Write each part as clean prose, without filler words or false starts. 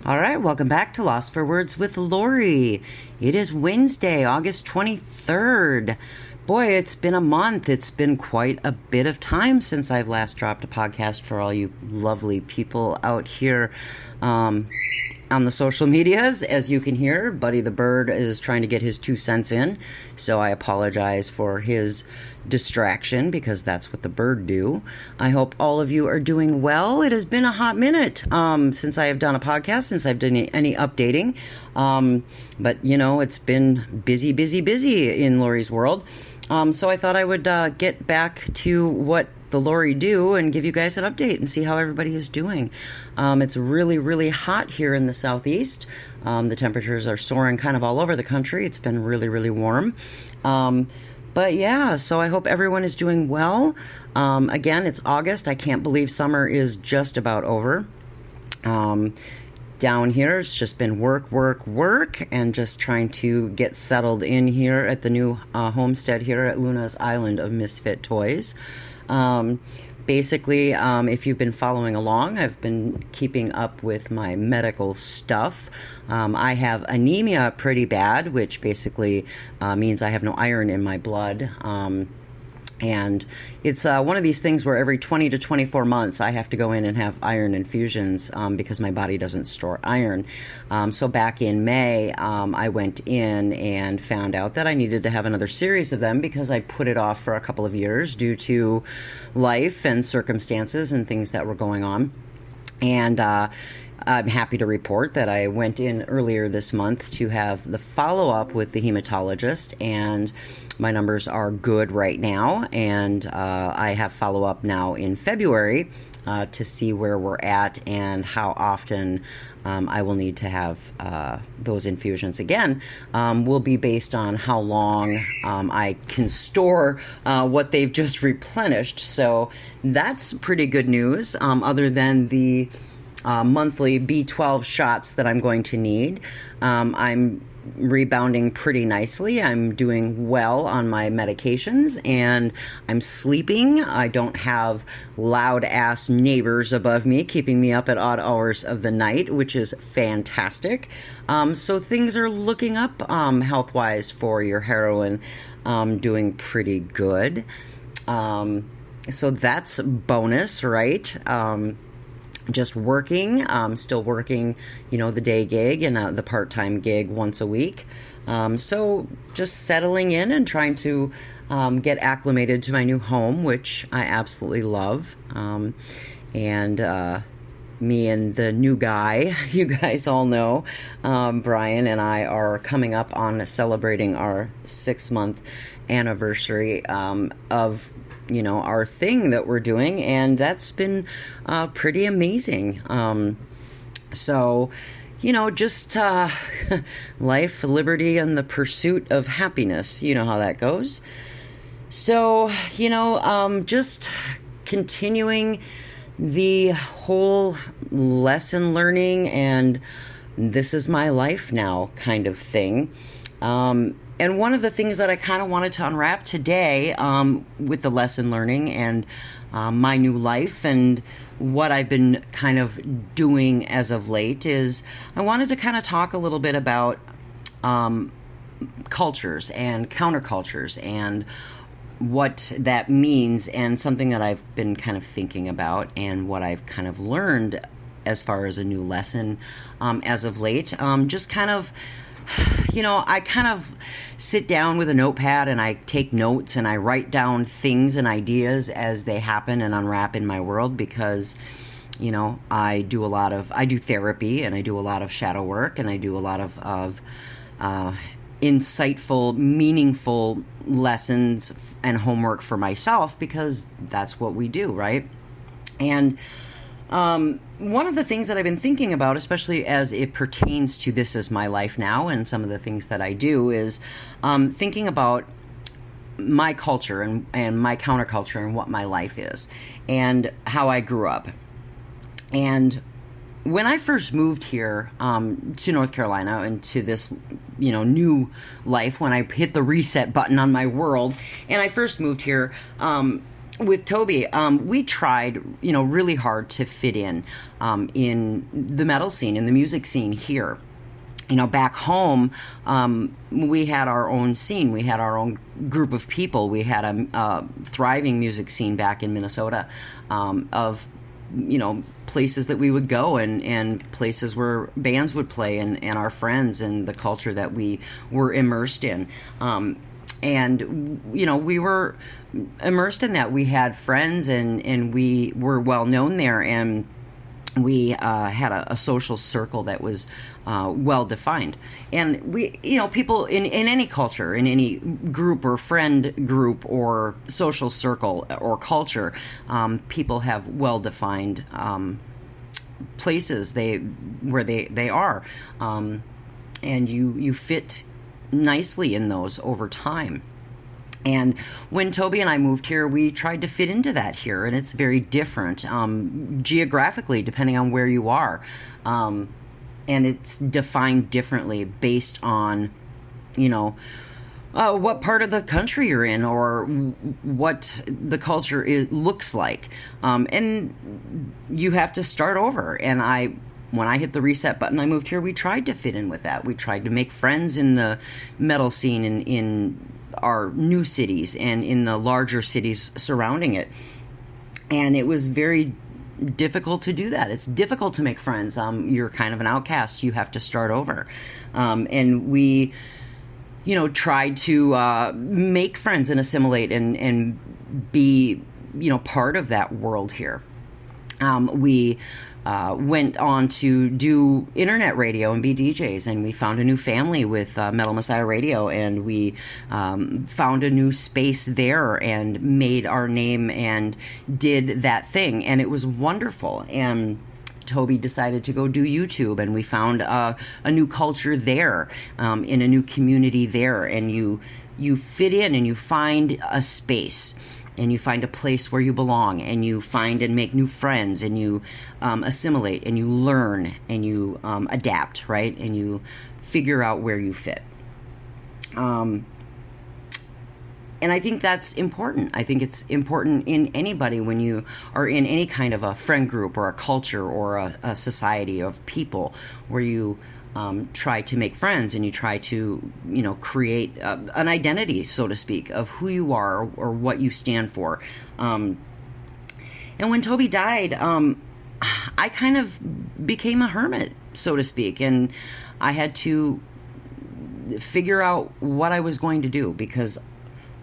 All right, welcome back to Lost for Words with Lori. It is Wednesday, August 23rd. Boy, it's been a month. It's been quite a bit of time since I've last dropped a podcast for all you lovely people out here on the social medias. As you can hear, Buddy the Bird is trying to get his 2 cents in, so I apologize for his distraction because that's what the bird do. I hope all of you are doing well. It has been a hot minute since I have done a podcast, since I've done any updating. But, you know, it's been busy in Lori's world. So I thought I would get back to what the Lori do and give you guys an update and see how everybody is doing. It's really hot here in the southeast. The temperatures are soaring kind of all over the country. It's been really warm. But yeah, so I hope everyone is doing well. Again, it's August. I can't believe summer is just about over. Down here, it's just been work, and just trying to get settled in here at the new homestead here at Luna's Island of Misfit Toys. Basically, if you've been following along, I've been keeping up with my medical stuff. I have anemia pretty bad, which basically means I have no iron in my blood. And it's one of these things where every 20 to 24 months I have to go in and have iron infusions because my body doesn't store iron. So back in May, I went in and found out that I needed to have another series of them because I put it off for a couple of years due to life and circumstances and things that were going on. And I'm happy to report that I went in earlier this month to have the follow-up with the hematologist, and my numbers are good right now, and I have follow-up now in February to see where we're at and how often I will need to have those infusions again. Will be based on how long I can store what they've just replenished. So that's pretty good news, other than the monthly B12 shots that I'm going to need. I'm rebounding pretty nicely. I'm doing well on my medications, and I'm sleeping. I don't have loud ass neighbors above me keeping me up at odd hours of the night, which is fantastic. So things are looking up health-wise for your heroine. Doing pretty good. So that's bonus, right? Just working, still working, the day gig and the part-time gig once a week. So just settling in and trying to get acclimated to my new home, which I absolutely love. And me and the new guy, you guys all know, Brian and I are coming up on celebrating our 6-month anniversary of our thing that we're doing, and that's been pretty amazing. So, just life, liberty, and the pursuit of happiness. You know how that goes. So, just continuing the whole lesson learning and this is my life now kind of thing. And one of the things that I kind of wanted to unwrap today with the lesson learning and my new life and what I've been kind of doing as of late is I wanted to kind of talk a little bit about cultures and countercultures and what that means, and something that I've been kind of thinking about and what I've kind of learned as far as a new lesson as of late. Just kind of, I kind of sit down with a notepad and I take notes and I write down things and ideas as they happen and unwrap in my world because, I do therapy and I do a lot of shadow work and I do a lot of insightful, meaningful lessons and homework for myself because that's what we do, right? And one of the things that I've been thinking about, especially as it pertains to This Is My Life Now and some of the things that I do, is thinking about my culture and my counterculture and what my life is and how I grew up. And when I first moved here to North Carolina and to this, new life, when I hit the reset button on my world, and I first moved here, with Toby, we tried, really hard to fit in the metal scene, in the music scene here. Back home, we had our own scene. We had our own group of people. We had a thriving music scene back in Minnesota, of places that we would go, and places where bands would play, and our friends, and the culture that we were immersed in. And we were immersed in that. We had friends, and we were well known there, and we had a social circle that was well defined. And we, people in any culture, in any group or friend group or social circle or culture, people have well defined places where they are, and you fit nicely in those over time. And when Toby and I moved here, we tried to fit into that here, and it's very different geographically, depending on where you are. And it's defined differently based on, what part of the country you're in, or what the culture looks like. And you have to start over. And when I hit the reset button, I moved here, we tried to fit in with that. We tried to make friends in the metal scene in our new cities and in the larger cities surrounding it. And it was very difficult to do that. It's difficult to make friends. You're kind of an outcast. You have to start over. And we, tried to make friends and assimilate and be, part of that world here. We went on to do internet radio and be DJs, and we found a new family with Metal Messiah Radio, and we found a new space there and made our name and did that thing, and it was wonderful. And Toby decided to go do YouTube, and we found a new culture there, in a new community there, and you fit in, and you find a space, and you find a place where you belong, and you find and make new friends, and you assimilate, and you learn, and you adapt, right? And you figure out where you fit. And I think that's important. I think it's important in anybody when you are in any kind of a friend group or a culture or a society of people where you try to make friends, and you try to, create an identity, so to speak, of who you are or what you stand for. And when Toby died, I kind of became a hermit, so to speak, and I had to figure out what I was going to do, because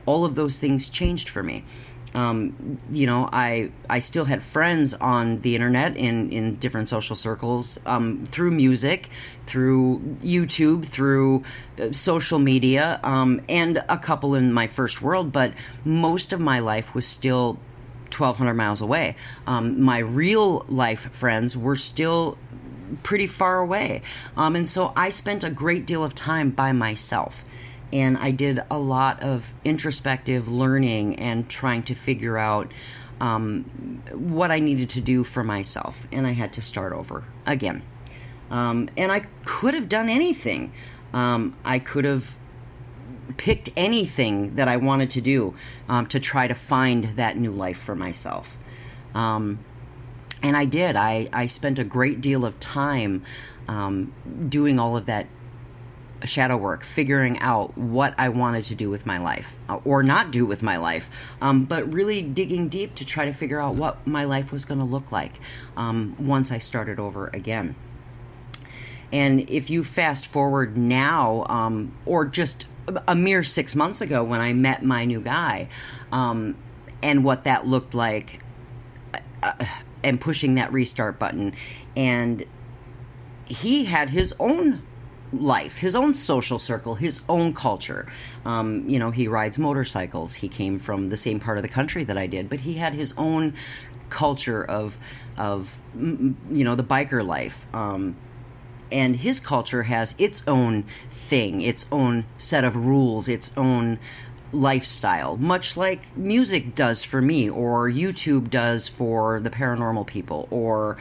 all of those things changed for me. I still had friends on the internet in different social circles, through music, through YouTube, through social media, and a couple in my first world, but most of my life was still 1,200 miles away. My real life friends were still pretty far away. And so I spent a great deal of time by myself. And I did a lot of introspective learning and trying to figure out what I needed to do for myself. And I had to start over again. And I could have done anything. I could have picked anything that I wanted to do to try to find that new life for myself. And I did. I spent a great deal of time doing all of that shadow work, figuring out what I wanted to do with my life, or not do with my life, but really digging deep to try to figure out what my life was going to look like once I started over again. And if you fast forward now, or just a mere 6 months ago when I met my new guy, and what that looked like, and pushing that restart button, and he had his own life, his own social circle, his own culture. He rides motorcycles. He came from the same part of the country that I did, but he had his own culture of the biker life. And his culture has its own thing, its own set of rules, its own lifestyle, much like music does for me, or YouTube does for the paranormal people, or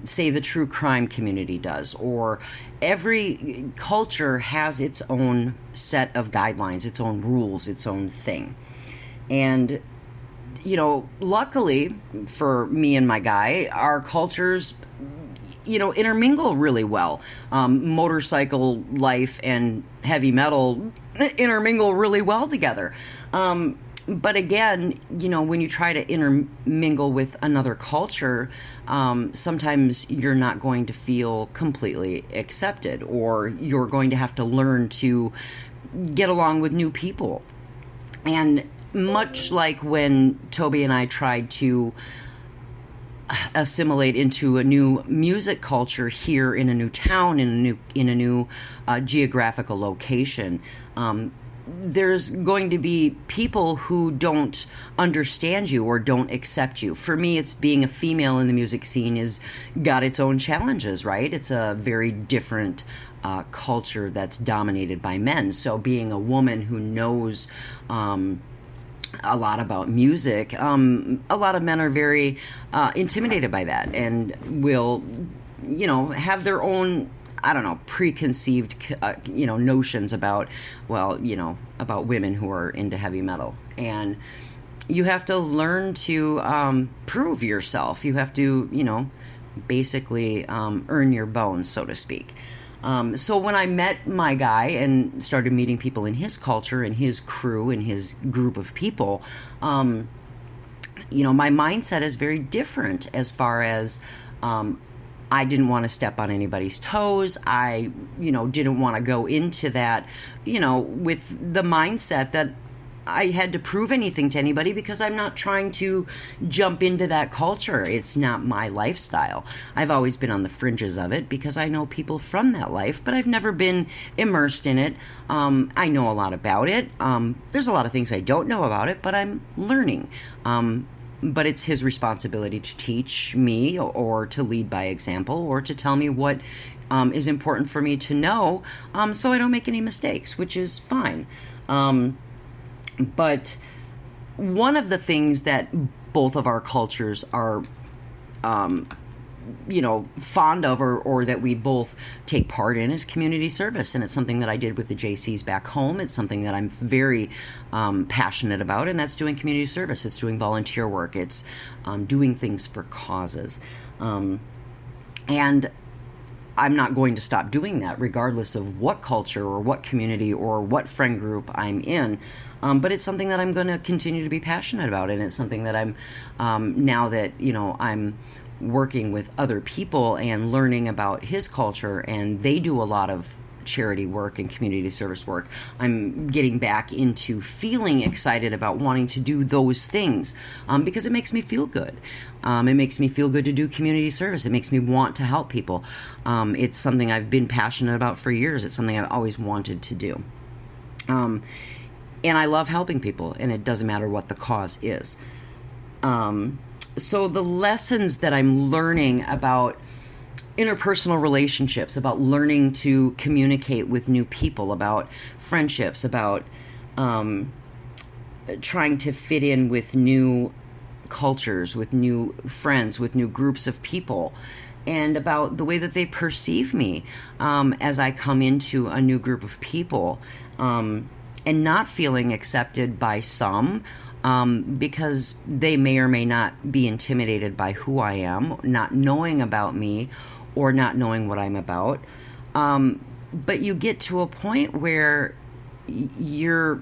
say the true crime community does, or every culture has its own set of guidelines, its own rules, its own thing. And luckily for me and my guy, our cultures, intermingle really well. Motorcycle life and heavy metal intermingle really well together. But again, when you try to intermingle with another culture, sometimes you're not going to feel completely accepted, or you're going to have to learn to get along with new people. And much like when Toby and I tried to assimilate into a new music culture here in a new town, in a new geographical location, there's going to be people who don't understand you or don't accept you. For me, it's being a female in the music scene has got its own challenges, right? It's a very different culture that's dominated by men. So being a woman who knows a lot about music, a lot of men are very intimidated by that and will, have their own, preconceived, notions about, about women who are into heavy metal. And you have to learn to prove yourself. You have to, basically earn your bones, so to speak. So when I met my guy and started meeting people in his culture and his crew and his group of people, my mindset is very different as far as I didn't want to step on anybody's toes. I, didn't want to go into that, with the mindset that I had to prove anything to anybody, because I'm not trying to jump into that culture. It's not my lifestyle. I've always been on the fringes of it because I know people from that life, but I've never been immersed in it. I know a lot about it. There's a lot of things I don't know about it, but I'm learning. But it's his responsibility to teach me or to lead by example or to tell me what is important for me to know, so I don't make any mistakes, which is fine. But one of the things that both of our cultures are, fond of or that we both take part in is community service. And it's something that I did with the JCs back home. It's something that I'm very passionate about, and that's doing community service. It's doing volunteer work. It's doing things for causes. And I'm not going to stop doing that regardless of what culture or what community or what friend group I'm in. But it's something that I'm going to continue to be passionate about. And it's something that I'm, now that, I'm working with other people and learning about his culture, and they do a lot of charity work and community service work, I'm getting back into feeling excited about wanting to do those things, because it makes me feel good. It makes me feel good to do community service. It makes me want to help people. It's something I've been passionate about for years. It's something I've always wanted to do. And I love helping people, and it doesn't matter what the cause is. So the lessons that I'm learning about interpersonal relationships, about learning to communicate with new people, about friendships, about trying to fit in with new cultures, with new friends, with new groups of people, and about the way that they perceive me as I come into a new group of people, and not feeling accepted by some, because they may or may not be intimidated by who I am, not knowing about me or not knowing what I'm about. But you get to a point where you're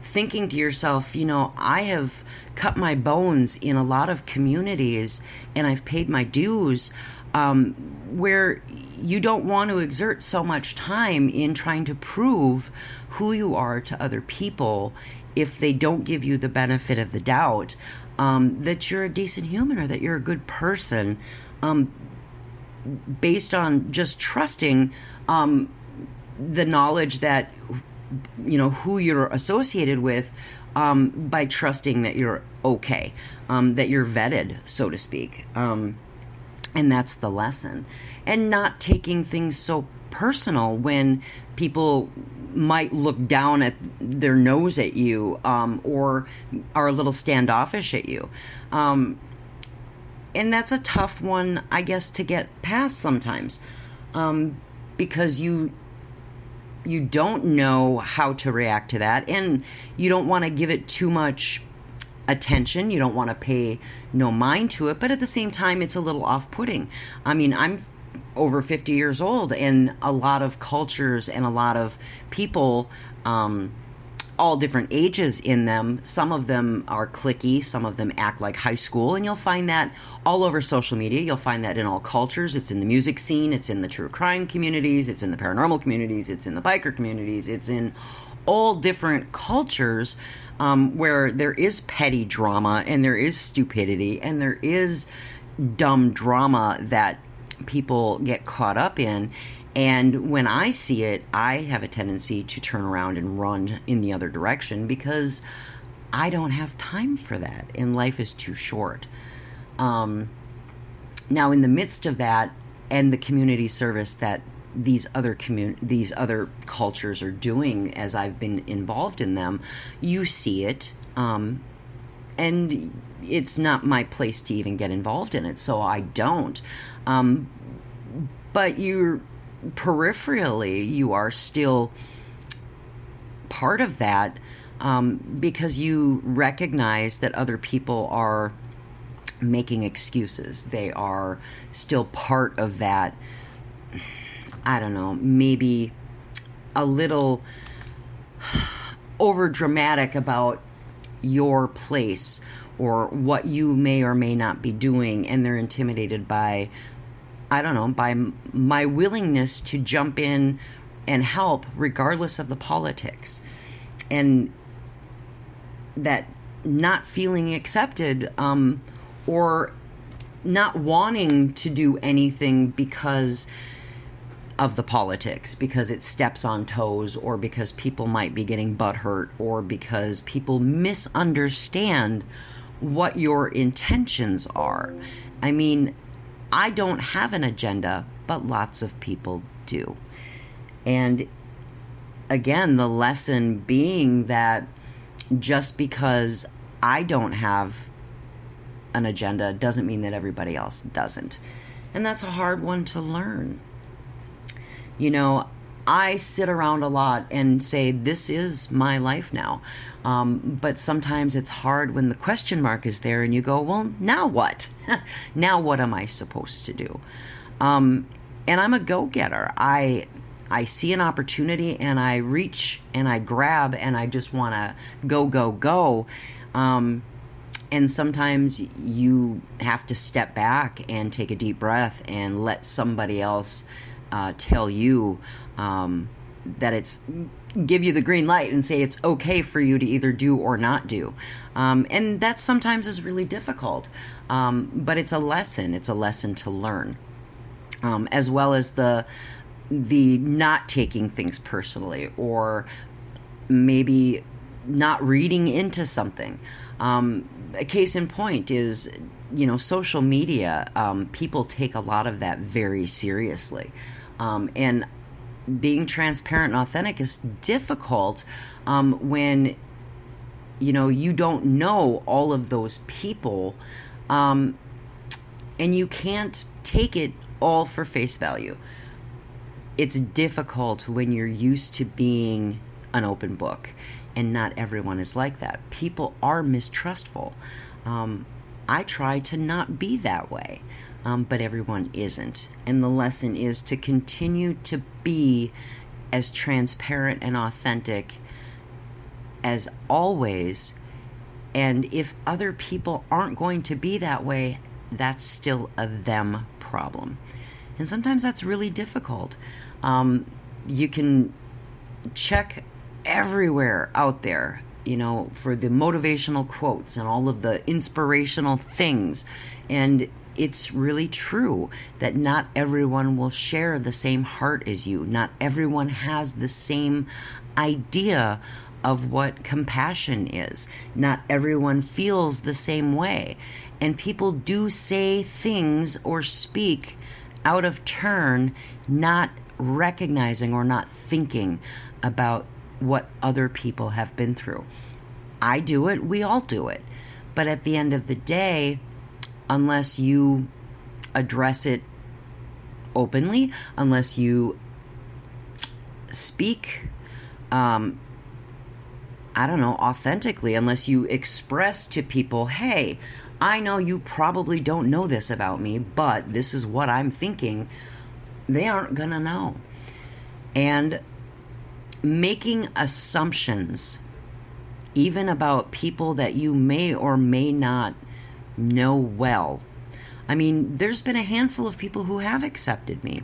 thinking to yourself, I have cut my bones in a lot of communities and I've paid my dues, where you don't want to exert so much time in trying to prove who you are to other people if they don't give you the benefit of the doubt, that you're a decent human or that you're a good person, based on just trusting the knowledge that, who you're associated with, by trusting that you're okay, that you're vetted, so to speak. And that's the lesson. And not taking things so personal when people might look down at their nose at you, or are a little standoffish at you. And that's a tough one, I guess, to get past sometimes, because you don't know how to react to that, and you don't want to give it too much attention. You don't want to pay no mind to it, but at the same time, it's a little off-putting. I mean, I'm over 50 years old, and a lot of cultures and a lot of people, all different ages in them. Some of them are cliquey, some of them act like high school, and you'll find that all over social media. You'll find that in all cultures. It's in the music scene, it's in the true crime communities, it's in the paranormal communities, it's in the biker communities, it's in all different cultures, where there is petty drama and there is stupidity and there is dumb drama that people get caught up in. And when I see it, I have a tendency to turn around and run in the other direction because I don't have time for that, and life is too short. Now, in the midst of that and the community service that these other cultures are doing, as I've been involved in them, you see it, and it's not my place to even get involved in it, so I don't. But peripherally, you are still part of that, because you recognize that other people are making excuses. They are still part of that, I don't know, maybe a little over dramatic about your place or what you may or may not be doing, and they're intimidated by, I don't know, by my willingness to jump in and help regardless of the politics. And that not feeling accepted, or not wanting to do anything because of the politics, because it steps on toes, or because people might be getting butthurt, or because people misunderstand what your intentions are. I mean, I don't have an agenda, but lots of people do. And again, the lesson being that just because I don't have an agenda doesn't mean that everybody else doesn't. And that's a hard one to learn. You know, I sit around a lot and say, this is my life now. But sometimes it's hard when the question mark is there and you go, well, now what? Now what am I supposed to do? And I'm a go-getter. I see an opportunity and I reach and I grab and I just want to go, go, go. And sometimes you have to step back and take a deep breath and let somebody else tell you that it's, give you the green light and say it's okay for you to either do or not do. And that sometimes is really difficult. But it's a lesson. It's a lesson to learn. As well as the not taking things personally, or maybe not reading into something. A case in point is, social media. People take a lot of that very seriously. And being transparent and authentic is difficult when, you don't know all of those people, and you can't take it all for face value. It's difficult when you're used to being an open book, and not everyone is like that. People are mistrustful. I try to not be that way, but everyone isn't. And the lesson is to continue to be as transparent and authentic as always. And if other people aren't going to be that way, that's still a them problem. And sometimes that's really difficult. You can check everywhere out there, for the motivational quotes and all of the inspirational things. And it's really true that not everyone will share the same heart as you. Not everyone has the same idea of what compassion is. Not everyone feels the same way. And people do say things or speak out of turn, not recognizing or not thinking about what other people have been through. I do it, we all do it. But at the end of the day, unless you address it openly, unless you speak I don't know, authentically, unless you express to people, hey, I know you probably don't know this about me, but this is what I'm thinking. They aren't going to know. And making assumptions, even about people that you may or may not know well. I mean, there's been a handful of people who have accepted me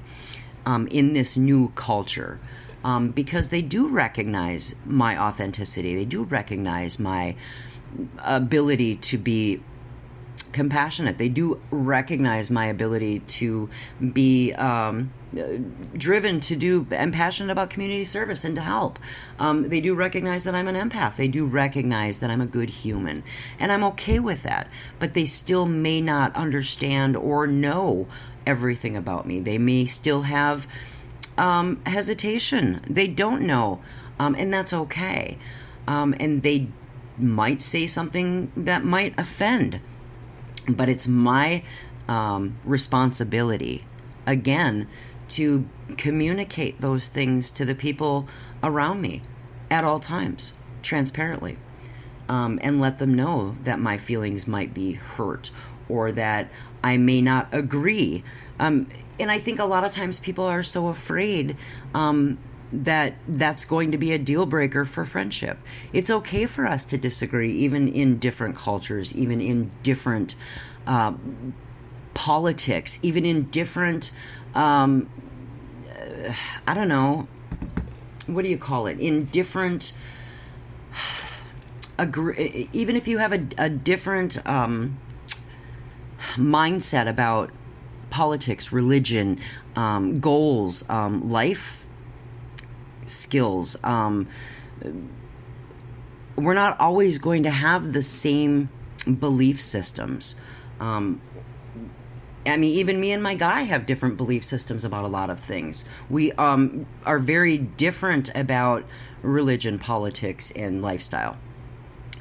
in this new culture because they do recognize my authenticity. They do recognize my ability to be compassionate. They do recognize my ability to be driven to do and passionate about community service and to help. They do recognize that I'm an empath. They do recognize that I'm a good human. And I'm okay with that. But they still may not understand or know everything about me. They may still have hesitation. They don't know. And that's okay. And they might say something that might offend. But it's my responsibility, again, to communicate those things to the people around me at all times, transparently, and let them know that my feelings might be hurt or that I may not agree. And I think a lot of times people are so afraid that that's going to be a deal breaker for friendship. It's okay for us to disagree, even in different cultures, even in different politics, even in different, I don't know, what do you call it? In different, even if you have a different mindset about politics, religion, goals, life skills, we're not always going to have the same belief systems. I mean, even me and my guy have different belief systems about a lot of things. We are very different about religion, politics, and lifestyle.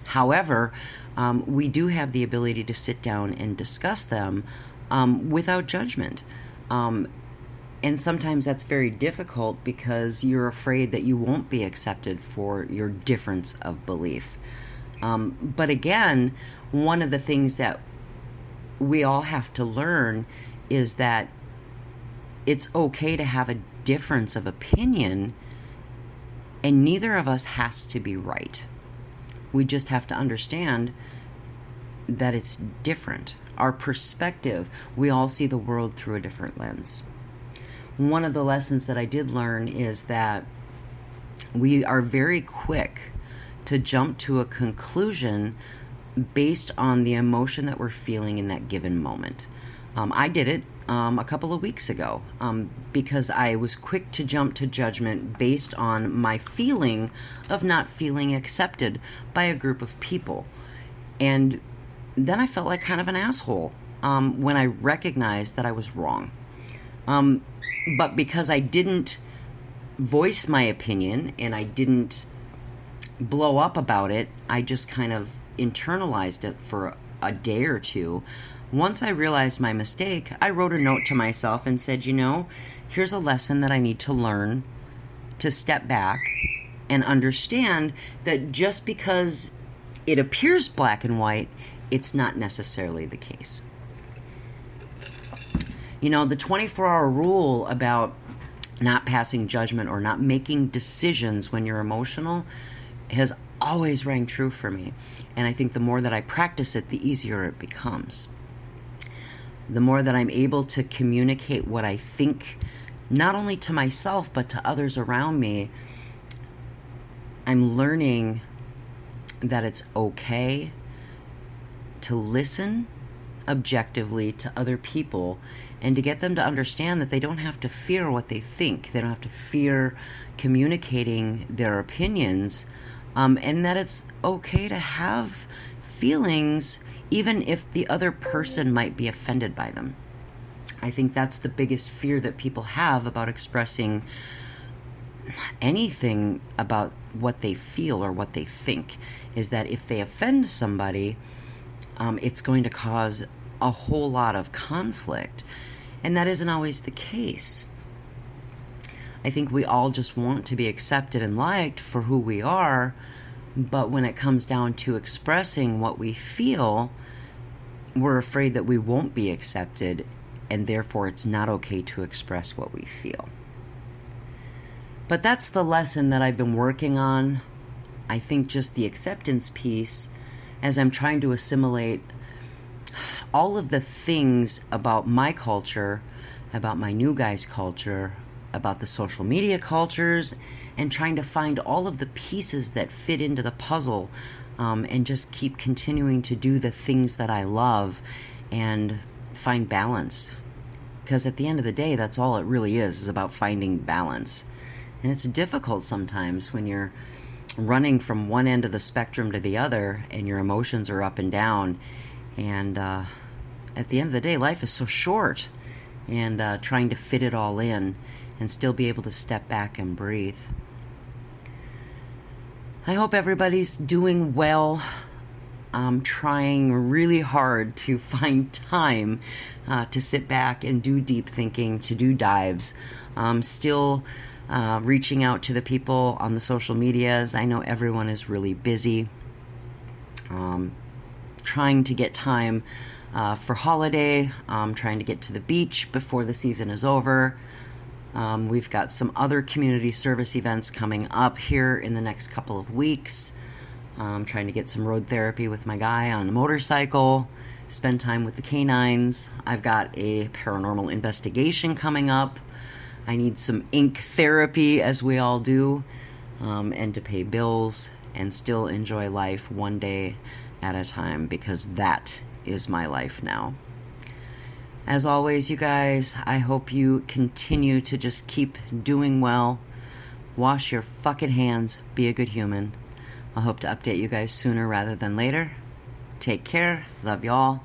However, we do have the ability to sit down and discuss them without judgment. And sometimes that's very difficult because you're afraid that you won't be accepted for your difference of belief. But again, one of the things that we all have to learn is that it's okay to have a difference of opinion, and neither of us has to be right. We just have to understand that it's different. Our perspective, we all see the world through a different lens. One of the lessons that I did learn is that we are very quick to jump to a conclusion based on the emotion that we're feeling in that given moment. I did it a couple of weeks ago because I was quick to jump to judgment based on my feeling of not feeling accepted by a group of people. And then I felt like kind of an asshole when I recognized that I was wrong. But because I didn't voice my opinion and I didn't blow up about it, I just kind of internalized it for a day or two. Once I realized my mistake, I wrote a note to myself and said, here's a lesson that I need to learn, to step back and understand that just because it appears black and white, it's not necessarily the case. The 24-hour rule about not passing judgment or not making decisions when you're emotional has always rang true for me. And I think the more that I practice it, the easier it becomes. The more that I'm able to communicate what I think, not only to myself, but to others around me, I'm learning that it's okay to listen objectively to other people and to get them to understand that they don't have to fear what they think. They don't have to fear communicating their opinions, and that it's okay to have feelings even if the other person might be offended by them. I think that's the biggest fear that people have about expressing anything about what they feel or what they think, is that if they offend somebody, it's going to cause a whole lot of conflict. And that isn't always the case. I think we all just want to be accepted and liked for who we are, But when it comes down to expressing what we feel, we're afraid that we won't be accepted, and therefore it's not okay to express what we feel. But that's the lesson that I've been working on. I think just the acceptance piece, as I'm trying to assimilate all of the things about my culture, about my new guys' culture, about the social media cultures, and trying to find all of the pieces that fit into the puzzle, and just keep continuing to do the things that I love and find balance. Because at the end of the day, that's all it really is about finding balance. And it's difficult sometimes when you're running from one end of the spectrum to the other and your emotions are up and down. And at the end of the day, life is so short. And trying to fit it all in and still be able to step back and breathe. I hope everybody's doing well. I'm trying really hard to find time to sit back and do deep thinking, to do dives. Still reaching out to the people on the social medias. I know everyone is really busy. Trying to get time for holiday, trying to get to the beach before the season is over. We've got some other community service events coming up here in the next couple of weeks. Trying to get some road therapy with my guy on a motorcycle, spend time with the canines. I've got a paranormal investigation coming up. I need some ink therapy, as we all do, and to pay bills and still enjoy life one day at a time, because that is my life now. As always, you guys, I hope you continue to just keep doing well. Wash your fucking hands. Be a good human. I hope to update you guys sooner rather than later. Take care. Love y'all.